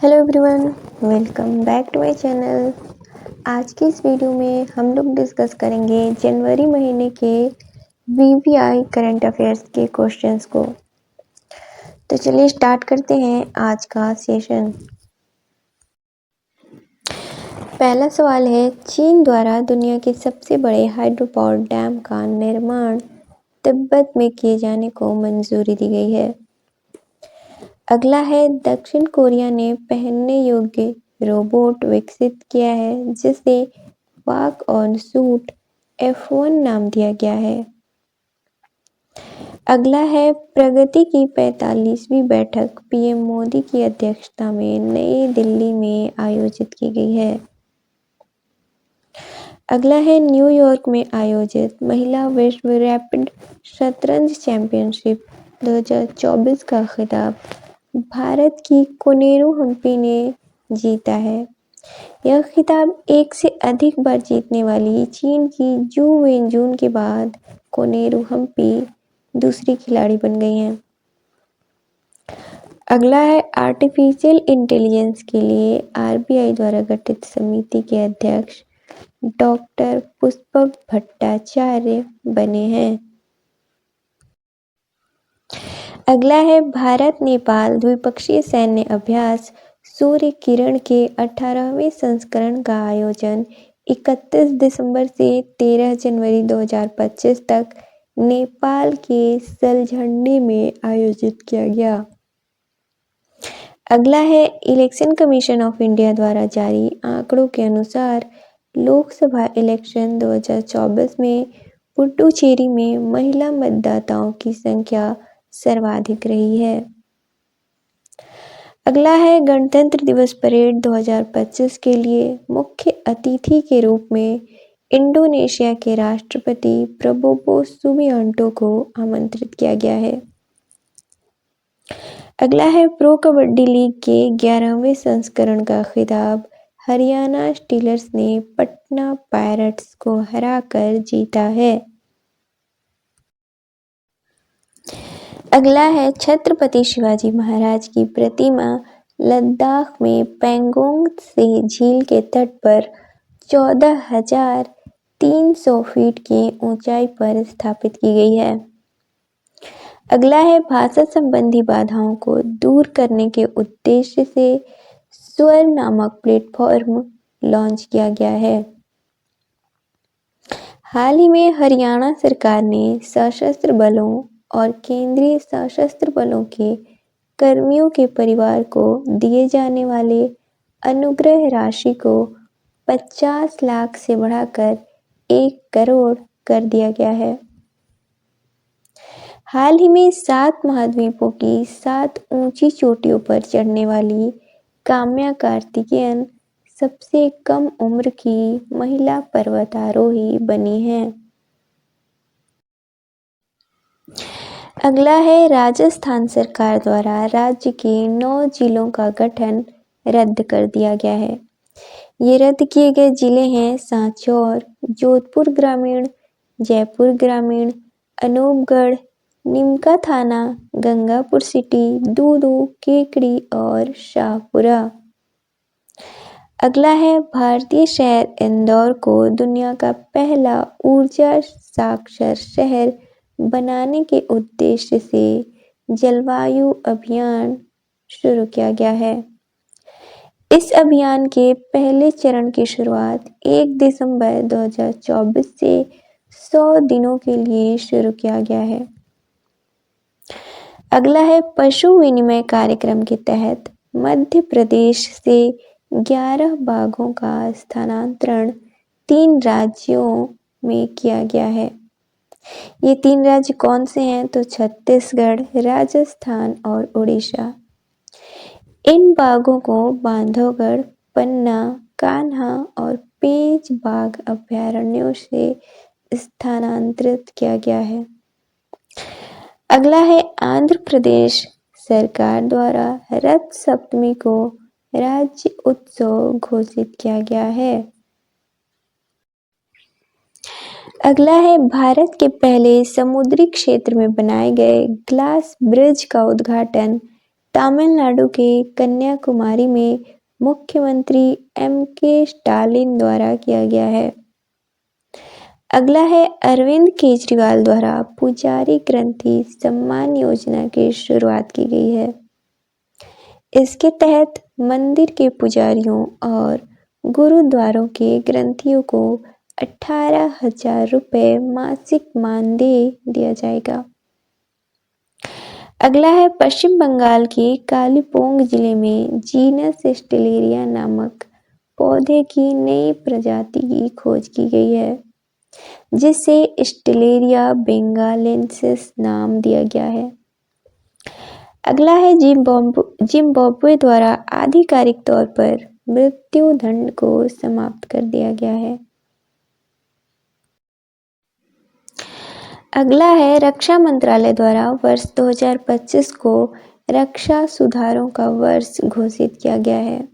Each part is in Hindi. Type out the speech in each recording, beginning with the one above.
Hello everyone, welcome back to my channel. आज की इस वीडियो में हम लोग डिस्कस करेंगे जनवरी महीने के वीवीआई करंट अफेयर्स के क्वेश्चंस को। तो चलिए स्टार्ट करते हैं आज का सेशन। पहला सवाल है, चीन द्वारा दुनिया के सबसे बड़े हाइड्रो पावर डैम का निर्माण तिब्बत में किए जाने को मंजूरी दी गई है। अगला है, दक्षिण कोरिया ने पहनने योग्य रोबोट विकसित किया है जिसे वॉक ऑन सूट F1 नाम दिया गया है। अगला है, प्रगति की 45वीं बैठक पीएम मोदी की अध्यक्षता में नई दिल्ली में आयोजित की गई है। अगला है, न्यूयॉर्क में आयोजित महिला विश्व रैपिड शतरंज चैंपियनशिप 2024 का खिताब भारत की कोनेरू हम्पी ने जीता है। यह खिताब एक से अधिक बार जीतने वाली चीन की जू वेनजून के बाद कोनेरू हम्पी दूसरी खिलाड़ी बन गई हैं। अगला है, आर्टिफिशियल इंटेलिजेंस के लिए आरबीआई द्वारा गठित समिति के अध्यक्ष डॉक्टर पुष्पक भट्टाचार्य बने हैं। अगला है, भारत नेपाल द्विपक्षीय सैन्य अभ्यास सूर्य किरण के 18वें संस्करण का आयोजन 31 दिसंबर से 13 जनवरी 2025 तक नेपाल के सलझंडी में आयोजित किया गया। अगला है, इलेक्शन कमीशन ऑफ इंडिया द्वारा जारी आंकड़ों के अनुसार लोकसभा इलेक्शन 2024 में पुडुचेरी में महिला मतदाताओं की संख्या सर्वाधिक रही है। अगला है, गणतंत्र दिवस परेड 2025 के लिए मुख्य अतिथि के रूप में इंडोनेशिया के राष्ट्रपति प्रबोवो सुबियांटो को आमंत्रित किया गया है। अगला है, प्रो कबड्डी लीग के 11वें संस्करण का खिताब हरियाणा स्टीलर्स ने पटना पायरेट्स को हराकर जीता है। अगला है, छत्रपति शिवाजी महाराज की प्रतिमा लद्दाख में पैंगोंग से झील के तट पर 14,300 फीट की ऊंचाई पर स्थापित की गई है। अगला है, भाषा संबंधी बाधाओं को दूर करने के उद्देश्य से स्वर नामक प्लेटफॉर्म लॉन्च किया गया है। हाल ही में हरियाणा सरकार ने सशस्त्र बलों और केंद्रीय सशस्त्र बलों के कर्मियों के परिवार को दिए जाने वाले अनुग्रह राशि को 50 लाख से बढ़ाकर 1 करोड़ कर दिया गया है। हाल ही में 7 महाद्वीपों की 7 ऊंची चोटियों पर चढ़ने वाली काम्या कार्तिकेयन सबसे कम उम्र की महिला पर्वतारोही बनी हैं। अगला है, राजस्थान सरकार द्वारा राज्य के 9 जिलों का गठन रद्द कर दिया गया है। ये रद्द किए गए जिले हैं सांचौर, जोधपुर ग्रामीण, जयपुर ग्रामीण, अनूपगढ़, निमका थाना, गंगापुर सिटी, दूदू, केकड़ी और शाहपुरा। अगला है, भारतीय शहर इंदौर को दुनिया का पहला ऊर्जा साक्षर शहर बनाने के उद्देश्य से जलवायु अभियान शुरू किया गया है। इस अभियान के पहले चरण की शुरुआत 1 दिसंबर 2024 से 100 दिनों के लिए शुरू किया गया है। अगला है, पशु विनिमय कार्यक्रम के तहत मध्य प्रदेश से 11 बाघों का स्थानांतरण 3 राज्यों में किया गया है। ये 3 राज्य कौन से हैं? तो छत्तीसगढ़, राजस्थान और उड़ीसा। इन बाघों को बांधवगढ़, पन्ना, कान्हा और पेंच बाघ अभयारण्यों से स्थानांतरित किया गया है। अगला है, आंध्र प्रदेश सरकार द्वारा रथ सप्तमी को राज्य उत्सव घोषित किया गया है। अगला है, भारत के पहले समुद्री क्षेत्र में बनाए गए ग्लास ब्रिज का उद्घाटन तमिलनाडु के कन्याकुमारी में मुख्यमंत्री एम.के. स्टालिन द्वारा किया गया है। अगला है अरविंद केजरीवाल द्वारा पुजारी ग्रंथी सम्मान योजना की शुरुआत की गई है। इसके तहत मंदिर के पुजारियों और गुरुद्वारों के ग्रंथियों को 18,000 रुपये मासिक मानदेय दिया जाएगा। अगला है पश्चिम बंगाल के कालिम्पोंग जिले में जीनस स्टेलेरिया नामक पौधे की नई प्रजाति की खोज की गई है, जिसे स्टेलेरिया बेंगालेंसिस नाम दिया गया है। अगला है जिम्बाब्वे द्वारा आधिकारिक तौर पर मृत्यु दंड को समाप्त कर दिया गया है। अगला है रक्षा मंत्रालय द्वारा वर्ष 2025 को रक्षा सुधारों का वर्ष घोषित किया गया है।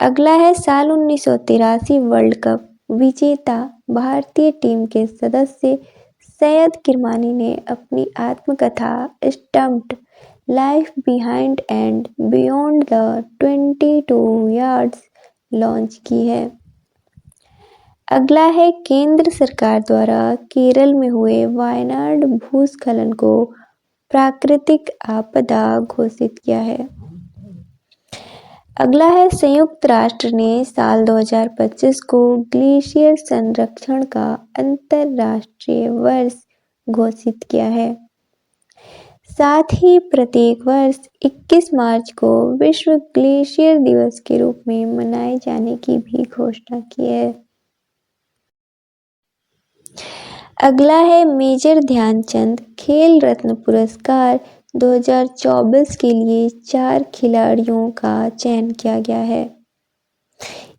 अगला है साल 1983 वर्ल्ड कप विजेता भारतीय टीम के सदस्य सैयद किरमानी ने अपनी आत्मकथा stumped life behind and beyond the 22 yards launch की है। अगला है केंद्र सरकार द्वारा केरल में हुए वायनाड भूस्खलन को प्राकृतिक आपदा घोषित किया है। अगला है संयुक्त राष्ट्र ने साल 2025 को ग्लेशियर संरक्षण का अंतरराष्ट्रीय वर्ष घोषित किया है। साथ ही प्रत्येक वर्ष 21 मार्च को विश्व ग्लेशियर दिवस के रूप में मनाए जाने की भी घोषणा की है। अगला है मेजर ध्यानचंद खेल रत्न पुरस्कार 2024 के लिए 4 खिलाड़ियों का चयन किया गया है।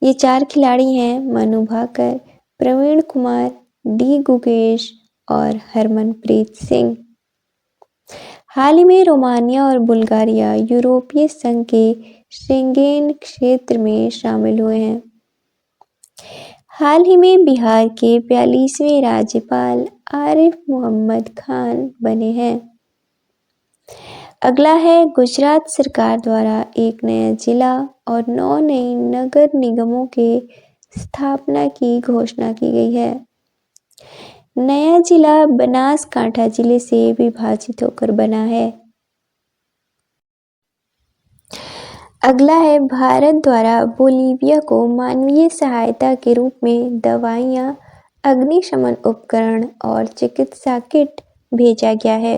ये 4 खिलाड़ी हैं मनु भाकर, प्रवीण कुमार, डी गुकेश और हरमनप्रीत सिंह। हाल ही में रोमानिया और बुल्गारिया यूरोपीय संघ के शेंगेन क्षेत्र में शामिल हुए हैं। हाल ही में बिहार के 42वें राज्यपाल आरिफ मोहम्मद खान बने हैं। अगला है गुजरात सरकार द्वारा एक नया जिला और 9 नई नगर निगमों के स्थापना की घोषणा की गई है। नया जिला बनासकांठा जिले से विभाजित होकर बना है। अगला है भारत द्वारा बोलीविया को मानवीय सहायता के रूप में दवाइयाँ, अग्निशमन उपकरण और चिकित्सा किट भेजा गया है।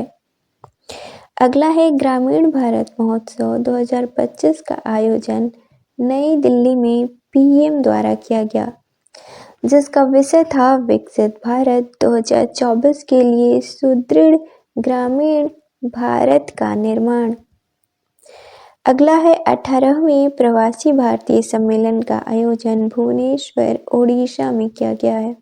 अगला है ग्रामीण भारत महोत्सव 2025 का आयोजन नई दिल्ली में पीएम द्वारा किया गया, जिसका विषय था विकसित भारत 2024 के लिए सुदृढ़ ग्रामीण भारत का निर्माण। अगला है 18वें प्रवासी भारतीय सम्मेलन का आयोजन भुवनेश्वर, ओडिशा में किया गया है।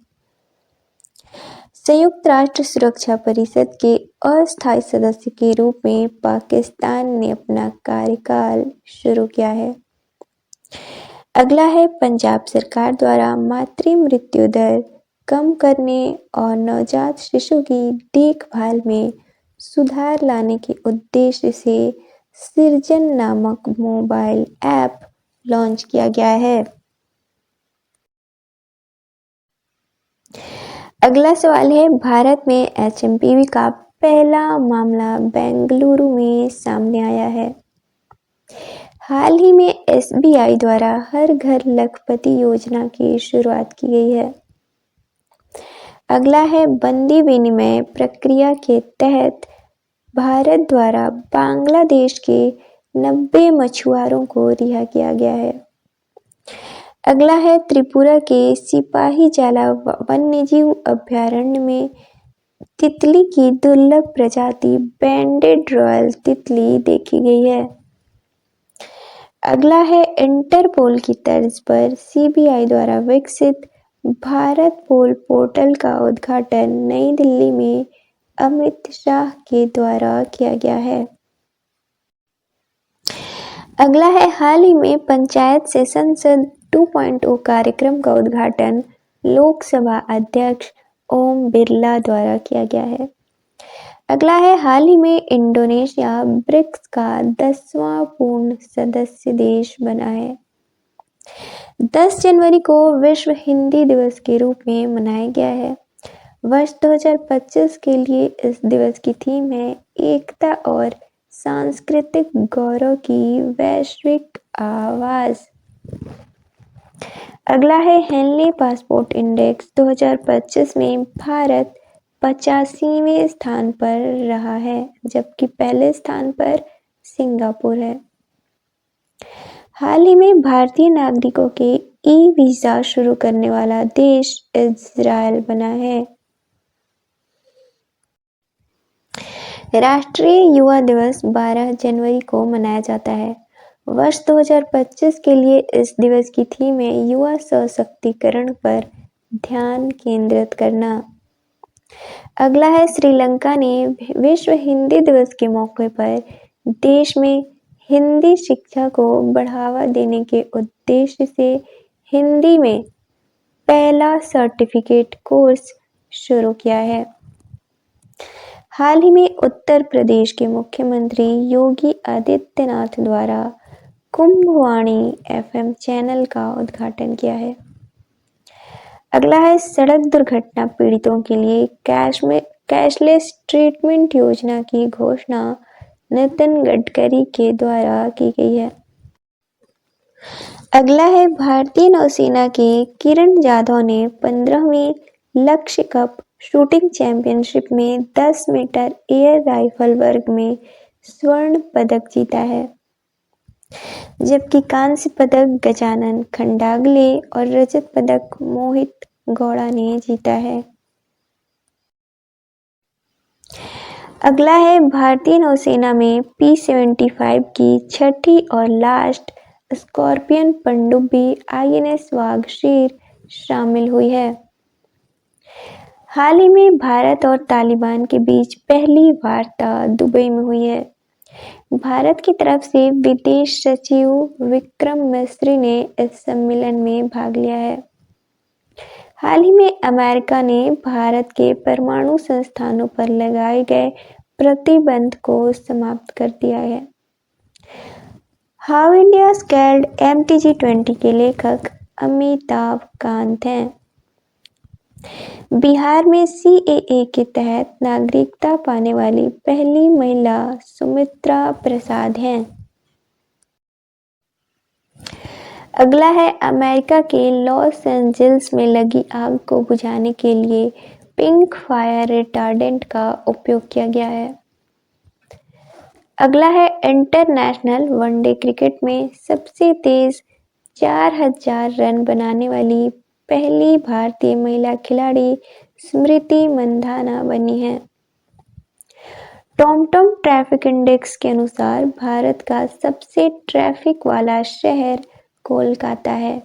संयुक्त राष्ट्र सुरक्षा परिषद के अस्थायी सदस्य के रूप में पाकिस्तान ने अपना कार्यकाल शुरू किया है। अगला है पंजाब सरकार द्वारा मातृ मृत्यु दर कम करने और नवजात शिशु की देखभाल में सुधार लाने के उद्देश्य से सृजन नामक मोबाइल ऐप लॉन्च किया गया है। अगला सवाल है भारत में एचएमपीवी का पहला मामला बेंगलुरु में सामने आया है। हाल ही में एसबीआई द्वारा हर घर लखपति योजना की शुरुआत की गई है। अगला है बंदी विनिमय प्रक्रिया के तहत भारत द्वारा बांग्लादेश के 90 मछुआरों को रिहा किया गया है। अगला है त्रिपुरा के सिपाही जाला वन्यजीव अभयारण्य में तितली की दुर्लभ प्रजाति बैंडेड रॉयल तितली देखी गई है। अगला है इंटरपोल की तर्ज पर सीबीआई द्वारा विकसित भारत पोल पोर्टल का उद्घाटन नई दिल्ली में अमित शाह के द्वारा किया गया है। अगला है हाल ही में पंचायत से संसद 2.0 कार्यक्रम का उद्घाटन लोकसभा अध्यक्ष ओम बिरला द्वारा किया गया है। अगला है, हाल ही में इंडोनेशिया ब्रिक्स का 10वां पूर्ण सदस्य देश बना है। 10 जनवरी को विश्व हिंदी दिवस के रूप में मनाया गया है। वर्ष 2025 के लिए इस दिवस की थीम है एकता और सांस्कृतिक गौरव की वैश्विक आवाज। अगला है, हेनली पासपोर्ट इंडेक्स 2025 में भारत 85वें स्थान पर रहा है, जबकि पहले स्थान पर सिंगापुर है। हाल ही में भारतीय नागरिकों के ई वीजा शुरू करने वाला देश इजरायल बना है। राष्ट्रीय युवा दिवस 12 जनवरी को मनाया जाता है। वर्ष 2025 के लिए इस दिवस की थीम है युवा सशक्तिकरण पर ध्यान केंद्रित करना। अगला है, श्रीलंका ने विश्व हिंदी दिवस के मौके पर देश में हिंदी शिक्षा को बढ़ावा देने के उद्देश्य से हिंदी में पहला सर्टिफिकेट कोर्स शुरू किया है। हाल ही में उत्तर प्रदेश के मुख्यमंत्री योगी आदित्यनाथ द्वारा कुंभवाणी एफएम चैनल का उद्घाटन किया है। अगला है, सड़क दुर्घटना पीड़ितों के लिए कैशलेस ट्रीटमेंट योजना की घोषणा नितिन गडकरी के द्वारा की गई है। अगला है, भारतीय नौसेना के किरण जाधव ने 15वीं लक्ष्य कप शूटिंग चैंपियनशिप में 10 मीटर एयर राइफल वर्ग में स्वर्ण पदक जीता है, जबकि कांस्य पदक गजानन खंडागले और रजत पदक मोहित गौड़ा ने जीता है। अगला है, भारतीय नौसेना में P-75 की छठी और लास्ट स्कॉर्पियन पनडुब्बी INS वागशीर शामिल हुई है। हाल ही में भारत और तालिबान के बीच पहली वार्ता दुबई में हुई है। भारत की तरफ से विदेश सचिव विक्रम मिस्री ने इस सम्मेलन में भाग लिया है। हाल ही में अमेरिका ने भारत के परमाणु संस्थानों पर लगाए गए प्रतिबंध को समाप्त कर दिया है। हाउ इंडिया स्केल्ड MTG20 के लेखक अमिताभ कांत हैं। बिहार में CAA के तहत नागरिकता पाने वाली पहली महिला सुमित्रा प्रसाद हैं। अगला है, अमेरिका के लॉस एंजल्स में लगी आग को बुझाने के लिए पिंक फायर रिटार्डेंट का उपयोग किया गया है। अगला है, इंटरनेशनल वनडे क्रिकेट में सबसे तेज 4000 रन बनाने वाली पहली भारतीय महिला खिलाड़ी स्मृति मंधाना बनी है। टॉमटॉम ट्रैफिक इंडेक्स के अनुसार भारत का सबसे ट्रैफिक वाला शहर कोलकाता है।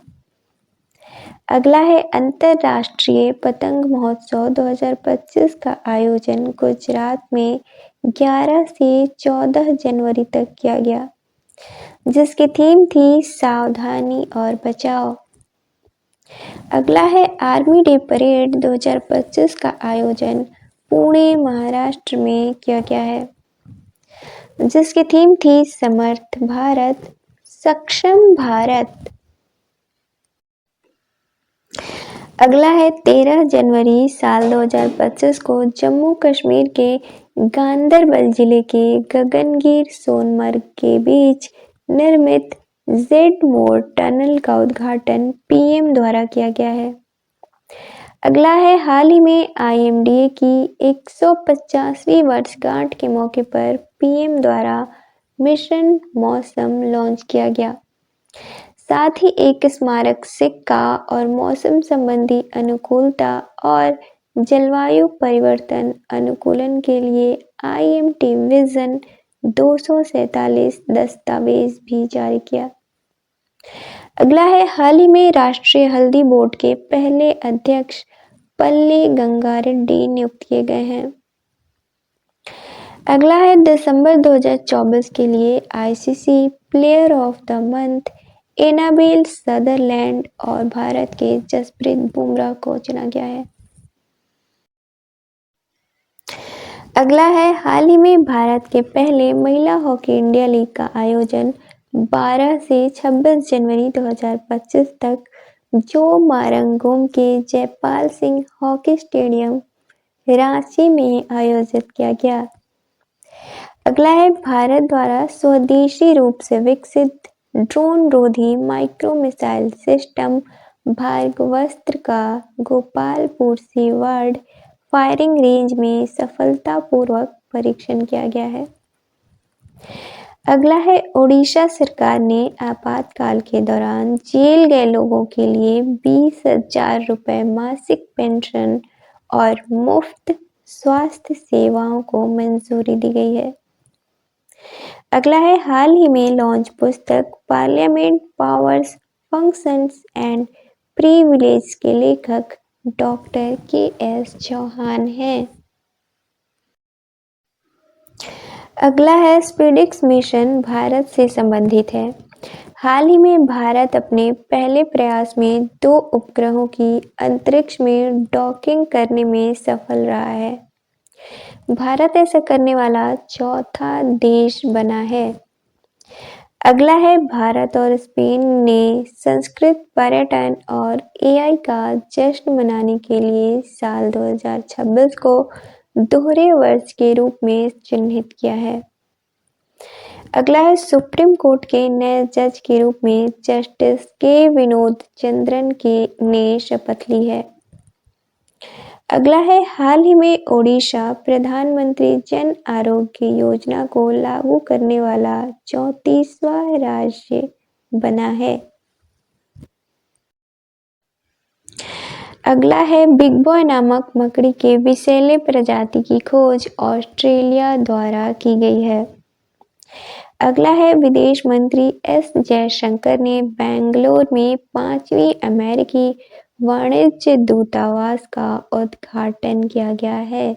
अगला है, अंतर्राष्ट्रीय पतंग महोत्सव 2025 का आयोजन गुजरात में 11 से 14 जनवरी तक किया गया, जिसकी थीम थी सावधानी और बचाव। अगला है, आर्मी डे परेड 2025 का आयोजन पुणे महाराष्ट्र में किया गया है, जिसकी थीम थी समर्थ भारत सक्षम भारत। अगला है, 13 जनवरी साल 2025 को जम्मू कश्मीर के गांदरबल जिले के गगनगिर सोनमर्ग के बीच निर्मित जेड मोड़ टनल का उद्घाटन PM द्वारा किया गया है। अगला है, हाल ही में IMDA की 150वीं वर्षगांठ के मौके पर PM द्वारा मिशन मौसम लॉन्च किया गया। साथ ही एक स्मारक सिक्का और मौसम संबंधी अनुकूलता और जलवायु परिवर्तन अनुकूलन के लिए IMT विजन 247 दस्तावेज भी जारी किया। अगला है, हाल ही में राष्ट्रीय हल्दी बोर्ड के पहले अध्यक्ष पल्ले गंगा रेड्डी नियुक्त किए गए हैं। अगला है, दिसंबर 2024 के लिए ICC player of the month Annabel Sutherland और भारत के जसप्रीत बुमराह को चुना गया है। अगला है हाल ही में भारत के पहले महिला हॉकी इंडिया लीग का आयोजन 12 से 26 जनवरी 2025 तक जो मारंगोम के जयपाल सिंह हॉकी स्टेडियम रांची में आयोजित किया गया। अगला है भारत द्वारा स्वदेशी रूप से विकसित ड्रोन रोधी माइक्रो मिसाइल सिस्टम भार्गवास्त्र का गोपालपुर सीवार्ड फायरिंग रेंज में सफलतापूर्वक परीक्षण किया गया है। अगला है ओडिशा सरकार ने आपातकाल के दौरान जेल गए लोगों के लिए 20,000 रुपए मासिक पेंशन और मुफ्त स्वास्थ्य सेवाओं को मंजूरी दी गई है। अगला है हाल ही में लॉन्च पुस्तक parliament powers functions and privilege के लेखक डॉक्टर के.एस. चौहान हैं। अगला है स्पीडिक्स मिशन भारत से संबंधित है। हाल ही में भारत अपने पहले प्रयास में 2 उपग्रहों की अंतरिक्ष में डॉकिंग करने में सफल रहा है। भारत ऐसा करने वाला चौथा देश बना है। अगला है भारत और स्पेन ने संस्कृत पर्यटन और एआई का जश्न मनाने के लिए साल 2026 को दोहरे वर्ष के रूप में चिन्हित किया है। अगला है सुप्रीम कोर्ट के नए जज के रूप में जस्टिस के विनोद चंद्रन ने शपथ ली है। अगला है हाल ही में ओडिशा प्रधानमंत्री जन आरोग्य योजना को लागू करने वाला 34वां राज्य बना है। अगला है बिग बॉय नामक मकड़ी के विषैले प्रजाति की खोज ऑस्ट्रेलिया द्वारा की गई है। अगला है विदेश मंत्री एस जयशंकर ने बेंगलोर में 5वीं अमेरिकी वाणिज्य दूतावास का उद्घाटन किया गया है।